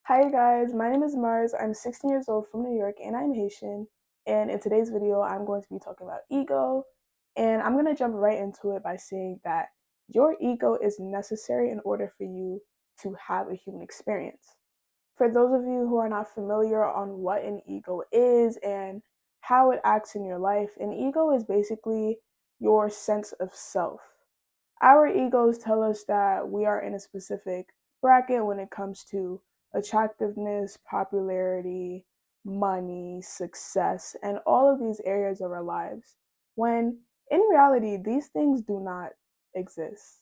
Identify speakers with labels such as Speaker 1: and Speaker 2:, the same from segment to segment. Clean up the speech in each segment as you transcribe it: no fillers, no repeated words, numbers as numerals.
Speaker 1: Hi guys, my name is Mars. I'm 16 years old from New York and I'm Haitian. And in today's video, I'm going to be talking about ego. And I'm going to jump right into it by saying that your ego is necessary in order for you to have a human experience. For those of you who are not familiar on what an ego is and how it acts in your life, an ego is basically your sense of self. Our egos tell us that we are in a specific bracket when it comes to attractiveness, popularity, money, success, and all of these areas of our lives, when in reality, these things do not exist.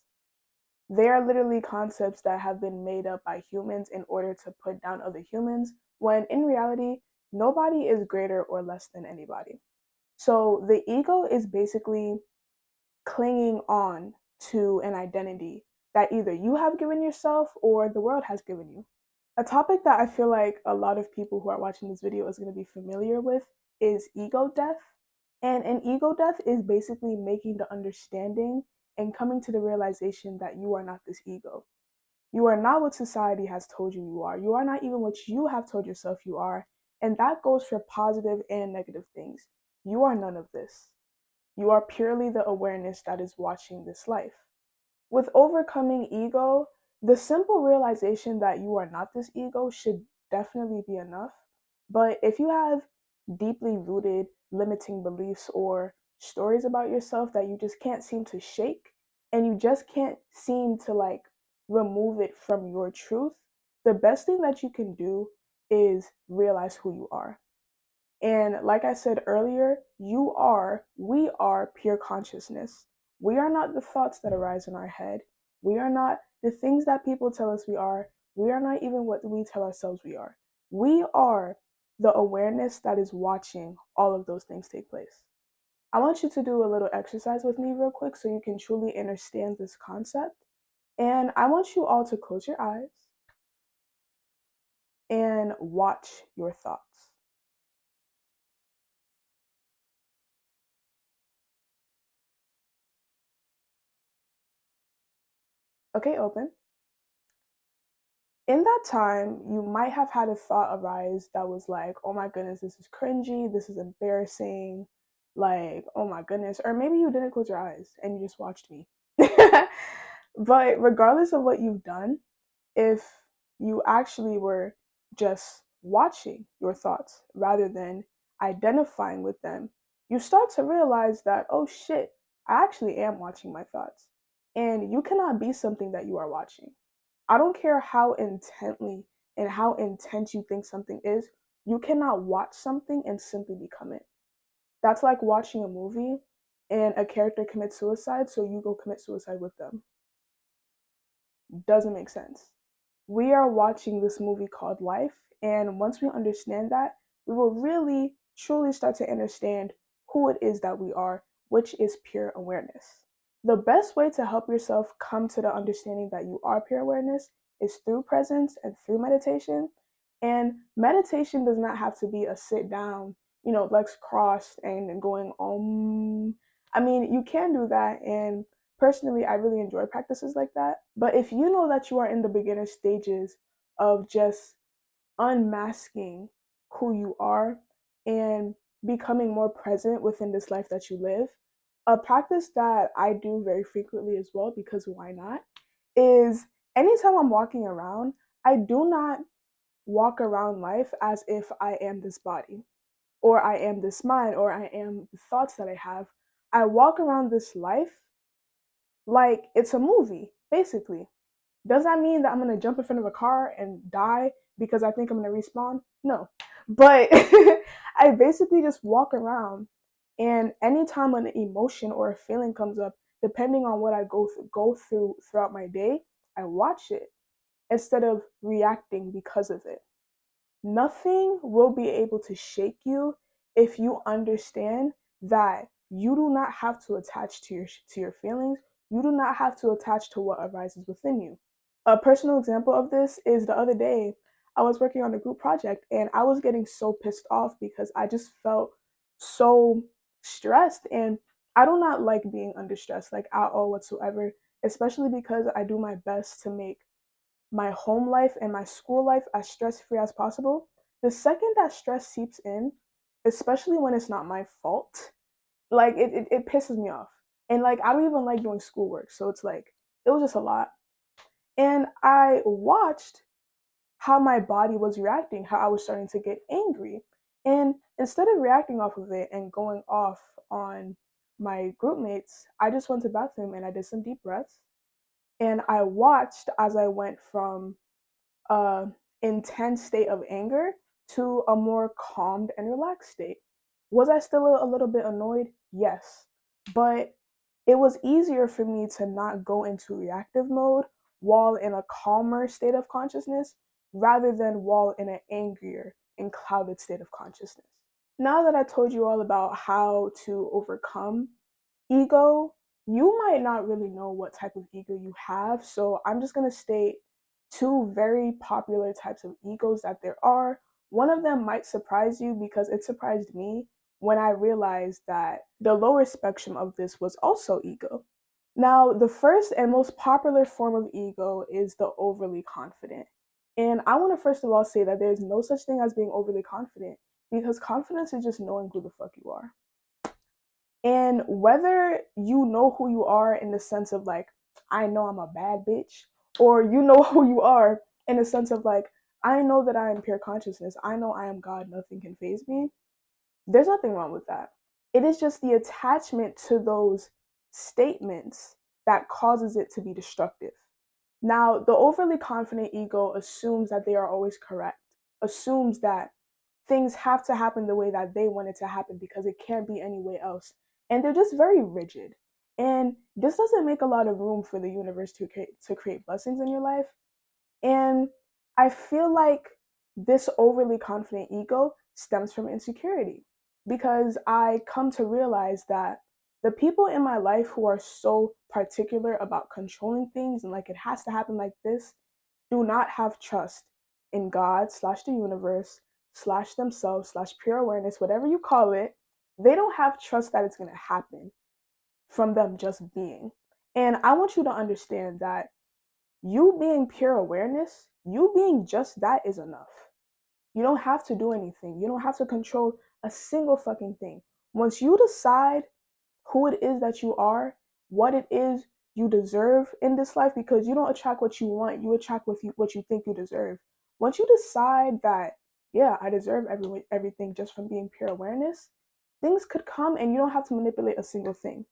Speaker 1: They are literally concepts that have been made up by humans in order to put down other humans, when in reality, nobody is greater or less than anybody. So the ego is basically clinging on to an identity that either you have given yourself or the world has given you. A topic that I feel like a lot of people who are watching this video is going to be familiar with is ego death. And an ego death is basically making the understanding and coming to the realization that you are not this ego. You are not what society has told you you are. You are not even what you have told yourself you are. And that goes for positive and negative things. You are none of this. You are purely the awareness that is watching this life. With overcoming ego, the simple realization that you are not this ego should definitely be enough. But if you have deeply rooted limiting beliefs or stories about yourself that you just can't seem to shake, and you just can't seem to remove it from your truth, the best thing that you can do is realize who you are. And like I said earlier, we are pure consciousness. We are not the thoughts that arise in our head. We are not the things that people tell us we are. We are not even what we tell ourselves we are. We are the awareness that is watching all of those things take place. I want you to do a little exercise with me, real quick, so you can truly understand this concept. And I want you all to close your eyes and watch your thoughts. Okay, open. In that time, you might have had a thought arise that was like, oh my goodness, this is cringy, this is embarrassing, like, oh my goodness. Or maybe you didn't close your eyes and you just watched me. But regardless of what you've done, if you actually were just watching your thoughts rather than identifying with them, you start to realize that, oh shit, I actually am watching my thoughts. And you cannot be something that you are watching. I don't care how intently and how intense you think something is, you cannot watch something and simply become it. That's like watching a movie and a character commits suicide, so you go commit suicide with them. Doesn't make sense. We are watching this movie called Life, and once we understand that, we will really truly start to understand who it is that we are, which is pure awareness. The best way to help yourself come to the understanding that you are pure awareness is through presence and through meditation. And meditation does not have to be a sit down, legs crossed and going I mean, you can do that, and personally, I really enjoy practices like that. But if you know that you are in the beginner stages of just unmasking who you are and becoming more present within this life that you live, a practice that I do very frequently as well, because why not, is anytime I'm walking around, I do not walk around life as if I am this body or I am this mind or I am the thoughts that I have. I walk around this life like it's a movie, basically. Does that mean that I'm gonna jump in front of a car and die because I think I'm gonna respawn? No. But I basically just walk around, and anytime an emotion or a feeling comes up, depending on what I go through throughout my day, I watch it instead of reacting because of it. Nothing will be able to shake you if you understand that you do not have to attach to your feelings. You do not have to attach to what arises within you. A personal example of this is the other day I was working on a group project and I was getting so pissed off because I just felt so stressed, and I do not like being under stress like at all whatsoever, especially because I do my best to make my home life and my school life as stress-free as possible, the second that stress seeps in, especially when it's not my fault, like it pisses me off. And like I don't even like doing schoolwork. So it's like it was just a lot. And I watched how my body was reacting, how I was starting to get angry. And instead of reacting off of it and going off on my group mates, I just went to the bathroom and I did some deep breaths. And I watched as I went from a intense state of anger to a more calmed and relaxed state. Was I still a little bit annoyed? Yes. But it was easier for me to not go into reactive mode while in a calmer state of consciousness rather than while in an angrier and clouded state of consciousness. Now that I told you all about how to overcome ego, you might not really know what type of ego you have. So I'm just going to state two very popular types of egos that there are. One of them might surprise you because it surprised me when I realized that the lower spectrum of this was also ego. Now, the first and most popular form of ego is the overly confident. And I want to first of all say that there's no such thing as being overly confident because confidence is just knowing who the fuck you are. And whether you know who you are in the sense of like, I know I'm a bad bitch, or you know who you are in the sense of like, I know that I am pure consciousness, I know I am God, nothing can faze me, there's nothing wrong with that. It is just the attachment to those statements that causes it to be destructive. Now, the overly confident ego assumes that they are always correct, assumes that things have to happen the way that they want it to happen because it can't be any way else. And they're just very rigid. And this doesn't make a lot of room for the universe to create blessings in your life. And I feel like this overly confident ego stems from insecurity because I come to realize that the people in my life who are so particular about controlling things and like it has to happen like this do not have trust in God slash the universe slash themselves slash pure awareness, whatever you call it. They don't have trust that it's going to happen from them just being. And I want you to understand that you being pure awareness, you being just that is enough. You don't have to do anything. You don't have to control a single fucking thing. Once you decide who it is that you are, what it is you deserve in this life, because you don't attract what you want, you attract what you think you deserve. Once you decide that, yeah, I deserve everything just from being pure awareness, things could come and you don't have to manipulate a single thing.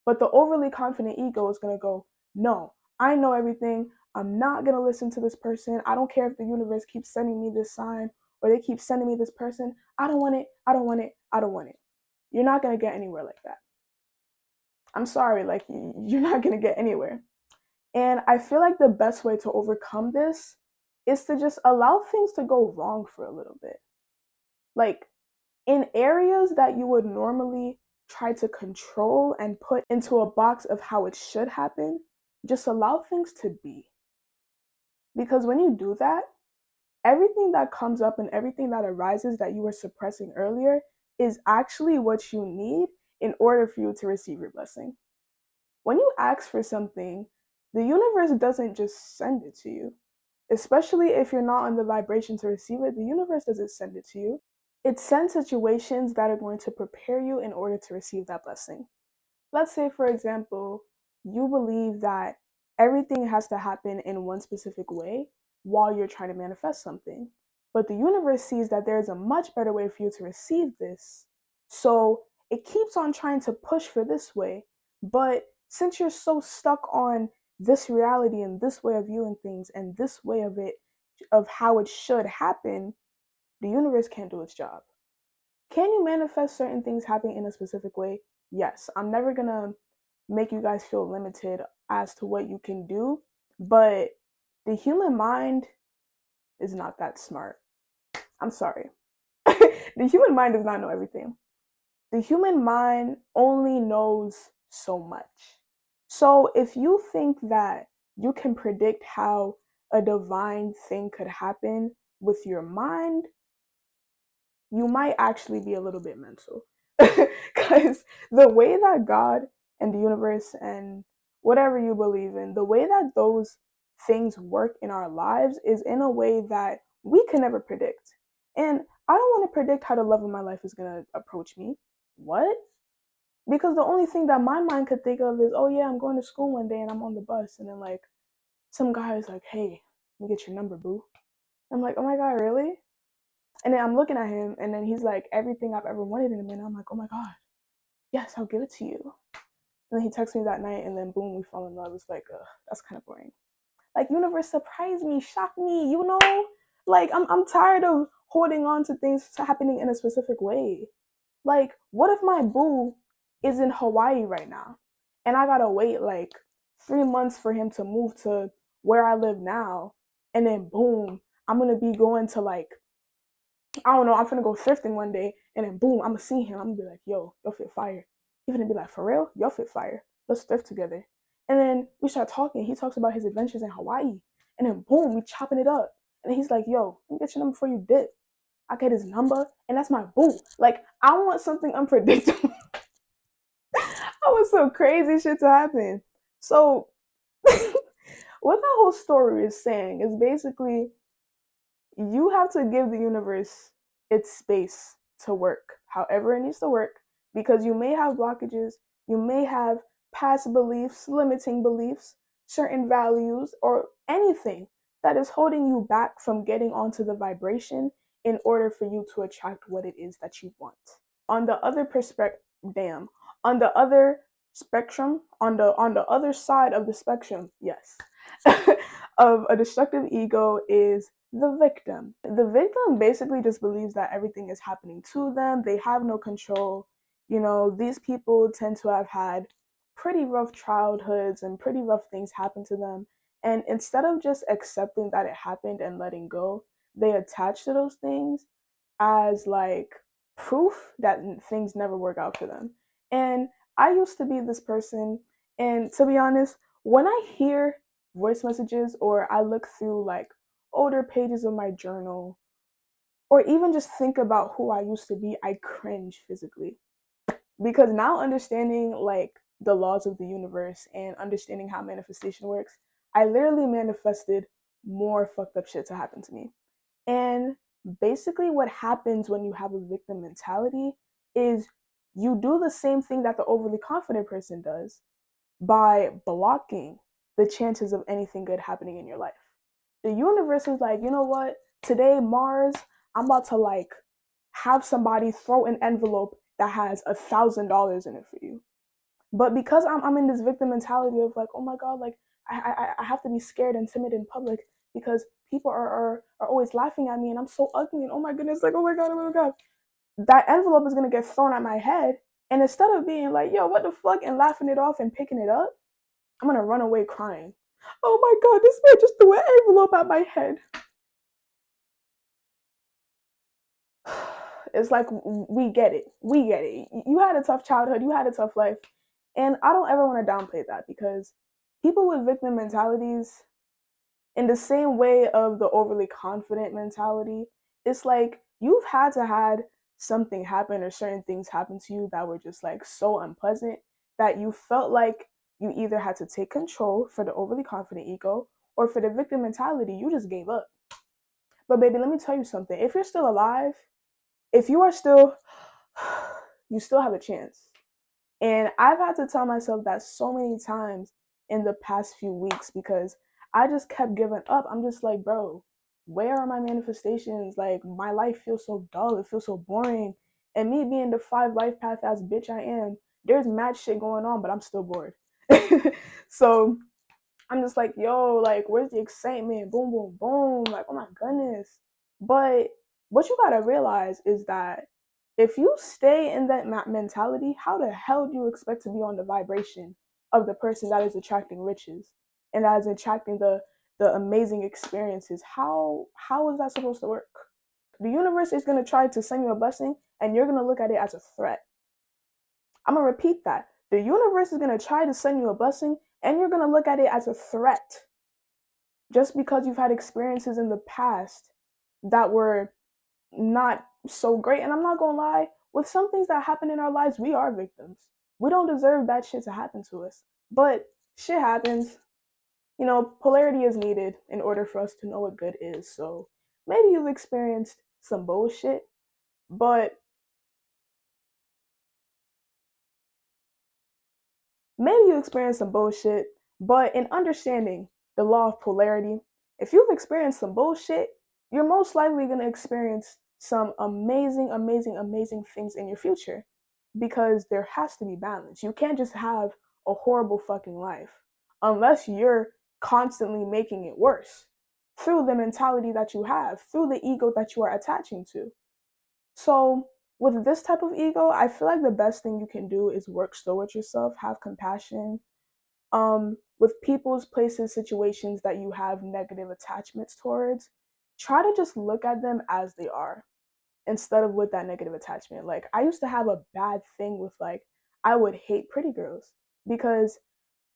Speaker 1: But the overly confident ego is going to go, no, I know everything. I'm not going to listen to this person. I don't care if the universe keeps sending me this sign or they keep sending me this person. I don't want it. I don't want it. I don't want it. You're not going to get anywhere like that. I'm sorry, like you're not going to get anywhere. And I feel like the best way to overcome this is to just allow things to go wrong for a little bit. Like in areas that you would normally try to control and put into a box of how it should happen, just allow things to be. Because when you do that, everything that comes up and everything that arises that you were suppressing earlier is actually what you need in order for you to receive your blessing. When you ask for something, the universe doesn't just send it to you. Especially if you're not on the vibration to receive it, the universe doesn't send it to you. It sends situations that are going to prepare you in order to receive that blessing. Let's say, for example, you believe that everything has to happen in one specific way while you're trying to manifest something. But the universe sees that there's a much better way for you to receive this. So it keeps on trying to push for this way. But since you're so stuck on this reality and this way of viewing things and this way of it, of how it should happen, the universe can't do its job. Can you manifest certain things happening in a specific way? Yes. I'm never going to make you guys feel limited as to what you can do, but the human mind is not that smart. I'm sorry. The human mind does not know everything. The human mind only knows so much. So if you think that you can predict how a divine thing could happen with your mind, you might actually be a little bit mental. Because the way that God and the universe and whatever you believe in, the way that those things work in our lives is in a way that we can never predict. And I don't want to predict how the love of my life is going to approach me. What? Because the only thing that my mind could think of is, oh yeah, I'm going to school one day and I'm on the bus, and then like some guy is like, hey, let me get your number, boo. I'm like, oh my god, really? And then I'm looking at him, and then he's like everything I've ever wanted in a man. I'm like, oh my god, yes, I'll give it to you. And then he texts me that night, and then boom, we fall in love. It's like, that's kind of boring. Like, universe, surprise me, shock me, you know? Like, I'm tired of holding on to things happening in a specific way. Like, what if my boo is in Hawaii right now, and I gotta wait like 3 months for him to move to where I live now, and then boom, I'm gonna be going to like, I don't know, I'm gonna go thrifting one day, and then boom, I'm gonna see him. I'm gonna be like, yo, your fit fire. He's gonna be like, for real? Your fit fire. Let's thrift together. And then we start talking. He talks about his adventures in Hawaii. And then boom, we chopping it up. And then he's like, yo, let me get your number before you dip. I get his number, and that's my boo. Like, I want something unpredictable. I want some crazy shit to happen. So, what that whole story is saying is basically you have to give the universe its space to work however it needs to work, because you may have blockages, you may have past beliefs, limiting beliefs, certain values, or anything that is holding you back from getting onto the vibration in order for you to attract what it is that you want. On the other perspective, on the other spectrum, on the other side of the spectrum, yes, of a destructive ego is the victim. The victim basically just believes that everything is happening to them. They have no control. You know, these people tend to have had pretty rough childhoods and pretty rough things happen to them. And instead of just accepting that it happened and letting go, they attach to those things as like proof that things never work out for them. And I used to be this person. And to be honest, when I hear voice messages or I look through like older pages of my journal, or even just think about who I used to be, I cringe physically. Because now understanding like the laws of the universe and understanding how manifestation works, I literally manifested more fucked up shit to happen to me. And basically, what happens when you have a victim mentality is you do the same thing that the overly confident person does by blocking the chances of anything good happening in your life. The universe is like, you know what? Today, Mars, I'm about to like have somebody throw an envelope that has $1,000 in it for you. But because I'm in this victim mentality of like, oh my god, like I have to be scared and timid in public because people are always laughing at me and I'm so ugly and oh my goodness, like oh my god, that envelope is gonna get thrown at my head, and instead of being like, yo, what the fuck, and laughing it off and picking it up, I'm gonna run away crying. Oh my god, this man just threw an envelope at my head. It's like we get it. We get it. You had a tough childhood, you had a tough life. And I don't ever want to downplay that because people with victim mentalities, in the same way of the overly confident mentality, it's like you've had to had something happen or certain things happen to you that were just like so unpleasant that you felt like you either had to take control for the overly confident ego or for the victim mentality, you just gave up. But baby, let me tell you something. If you're still alive, if you are still, you still have a chance. And I've had to tell myself that so many times in the past few weeks because I just kept giving up. I'm just like, bro, where are my manifestations? Like, my life feels so dull. It feels so boring. And me being the 5 life path as bitch I am, there's mad shit going on, but I'm still bored. So I'm just like, yo, like, where's the excitement? Boom, boom, boom. Like, oh my goodness. But what you gotta realize is that if you stay in that mentality, how the hell do you expect to be on the vibration of the person that is attracting riches and that is attracting the amazing experiences? How is that supposed to work? The universe is gonna try to send you a blessing, and you're gonna look at it as a threat. I'm gonna repeat that. The universe is gonna try to send you a blessing, and you're gonna look at it as a threat just because you've had experiences in the past that were not so great. And I'm not gonna lie, with some things that happen in our lives, we are victims. We don't deserve bad shit to happen to us. But shit happens. polarity is needed in order for us to know what good is. So maybe you've experienced some bullshit, but in understanding the law of polarity, if you've experienced some bullshit, you're most likely going to experience some amazing, amazing, amazing things in your future because there has to be balance. You can't just have a horrible fucking life unless you're constantly making it worse through the mentality that you have, through the ego that you are attaching to. So, with this type of ego, I feel like the best thing you can do is work slow with yourself, have compassion, with people's places, situations that you have negative attachments towards, try to just look at them as they are instead of with that negative attachment. Like, I used to have a bad thing with, like, I would hate pretty girls because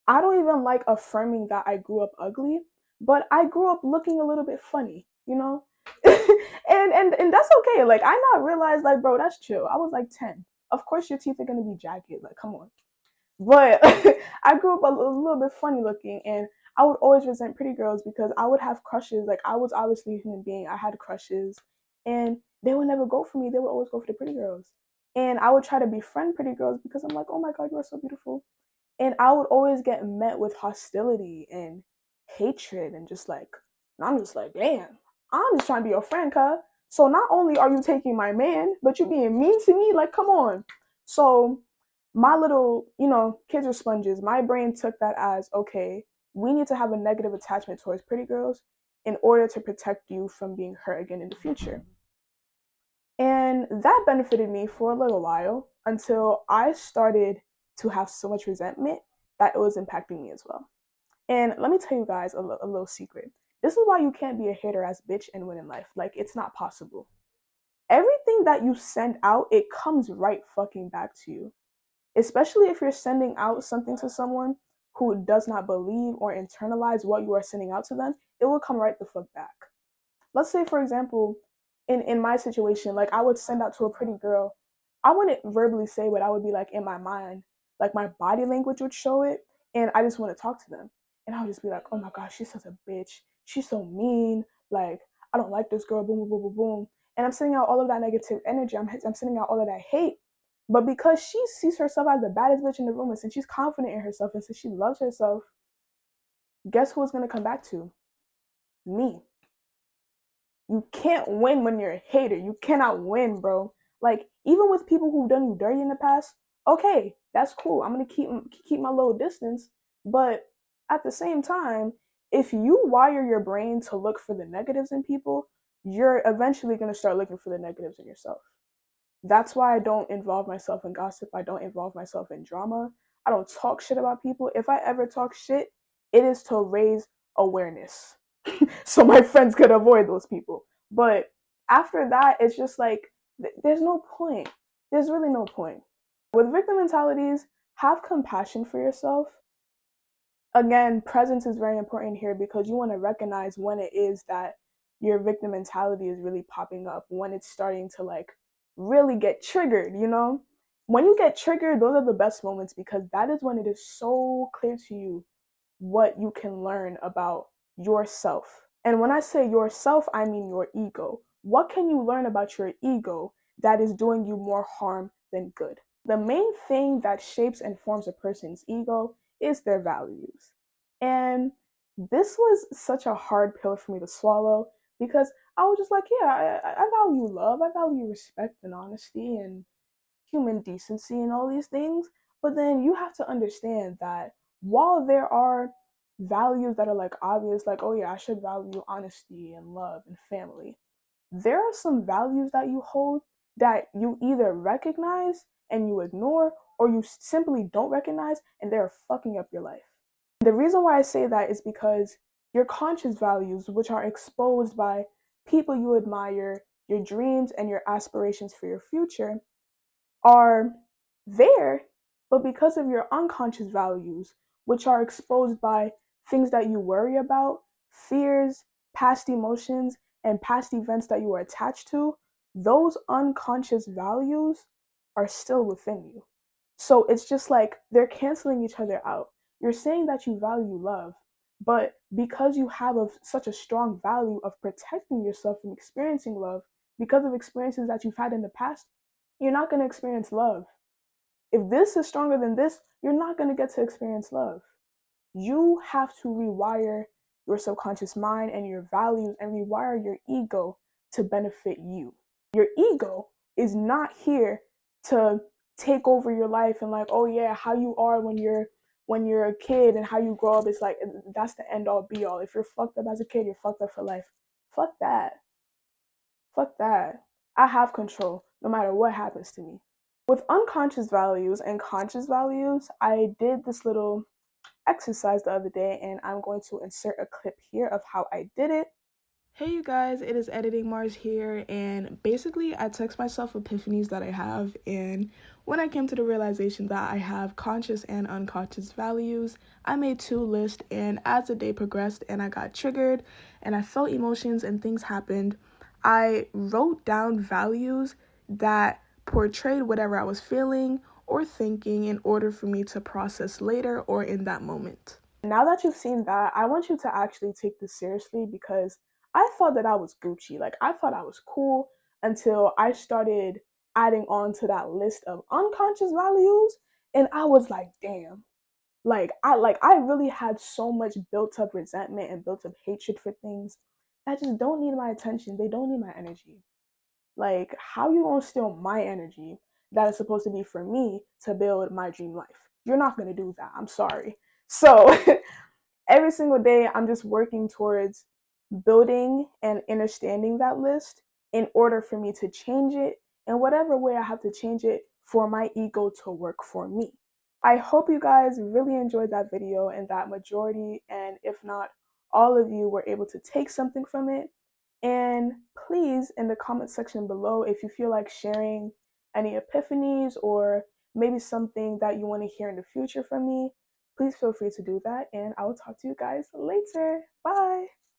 Speaker 1: I don't even like affirming that I grew up ugly, but I grew up looking a little bit funny, you know? and that's okay. Like, I not realized, like, bro, that's chill. I was like 10. Of course your teeth are gonna be jagged. Like, come on. But I grew up a little bit funny looking, and I would always resent pretty girls because I would have crushes. Like, I was obviously a human being. I had crushes, and they would never go for me. They would always go for the pretty girls. And I would try to befriend pretty girls because I'm like, oh my God, you are so beautiful. And I would always get met with hostility and hatred, and just like, and I'm just like, damn, I'm just trying to be your friend, cuz. So not only are you taking my man, but you being mean to me. Like, come on. So my little, kids are sponges. My brain took that as, okay, we need to have a negative attachment towards pretty girls in order to protect you from being hurt again in the future. And that benefited me for a little while until I started to have so much resentment that it was impacting me as well. And let me tell you guys a little secret. This is why you can't be a hater ass bitch and win in life. Like, it's not possible. Everything that you send out, it comes right fucking back to you. Especially if you're sending out something to someone who does not believe or internalize what you are sending out to them, it will come right the fuck back. Let's say, for example, in my situation, like, I would send out to a pretty girl. I wouldn't verbally say what I would be like in my mind. Like, my body language would show it, and I just want to talk to them. And I would just be like, oh my gosh, she's such a bitch. She's so mean. Like, I don't like this girl. Boom, boom, boom, boom, boom. And I'm sending out all of that negative energy. I'm sending out all of that hate. But because she sees herself as the baddest bitch in the room, and since she's confident in herself, and since she loves herself, guess who it's gonna come back to? Me. You can't win when you're a hater. You cannot win, bro. Like, even with people who've done you dirty in the past, okay, that's cool. I'm gonna keep my little distance. But at the same time, if you wire your brain to look for the negatives in people, you're eventually gonna start looking for the negatives in yourself. That's why I don't involve myself in gossip. I don't involve myself in drama. I don't talk shit about people. If I ever talk shit, it is to raise awareness so my friends could avoid those people. But after that, it's just like, there's no point. There's really no point. With victim mentalities, have compassion for yourself. Again, presence is very important here because you want to recognize when it is that your victim mentality is really popping up, when it's starting to, like, really get triggered, When you get triggered, those are the best moments because that is when it is so clear to you what you can learn about yourself. And when I say yourself, I mean your ego. What can you learn about your ego that is doing you more harm than good? The main thing that shapes and forms a person's ego is their values. And this was such a hard pill for me to swallow because I was just like, yeah, I value love, I value respect and honesty and human decency and all these things. But then you have to understand that while there are values that are, like, obvious, like, oh yeah, I should value honesty and love and family, there are some values that you hold that you either recognize and you ignore, or you simply don't recognize and they're fucking up your life. The reason why I say that is because your conscious values, which are exposed by people you admire, your dreams and your aspirations for your future, are there, but because of your unconscious values, which are exposed by things that you worry about, fears, past emotions, and past events that you are attached to, those unconscious values are still within you. So it's just like they're canceling each other out. You're saying that you value love, But because you have such a strong value of protecting yourself from experiencing love, because of experiences that you've had in the past, you're not going to experience love. If this is stronger than this, you're not going to get to experience love. You have to rewire your subconscious mind and your values and rewire your ego to benefit you. Your ego is not here to take over your life and like, oh yeah, how you are when you're a kid and how you grow up is like that's the end all be all. If you're fucked up as a kid, you're fucked up for life. Fuck that. Fuck that. I have control no matter what happens to me. With unconscious values and conscious values, I did this little exercise the other day and I'm going to insert a clip here of how I did it. Hey you guys, it is Editing Mars here, and basically I text myself epiphanies that I have, and when I came to the realization that I have conscious and unconscious values, I made two lists, and as the day progressed and I got triggered and I felt emotions and things happened, I wrote down values that portrayed whatever I was feeling or thinking in order for me to process later or in that moment. Now that you've seen that, I want you to actually take this seriously because I thought that I was Gucci. Like, I thought I was cool until I started adding on to that list of unconscious values. And I was like, damn. I really had so much built up resentment and built up hatred for things that just don't need my attention. They don't need my energy. Like, how you gonna steal my energy that is supposed to be for me to build my dream life? You're not gonna do that. I'm sorry. So every single day I'm just working towards building and understanding that list in order for me to change it in whatever way I have to change it for my ego to work for me. I hope you guys really enjoyed that video and that majority, and if not, all of you were able to take something from it. And please, in the comment section below, if you feel like sharing any epiphanies or maybe something that you want to hear in the future from me, please feel free to do that. And I will talk to you guys later. Bye.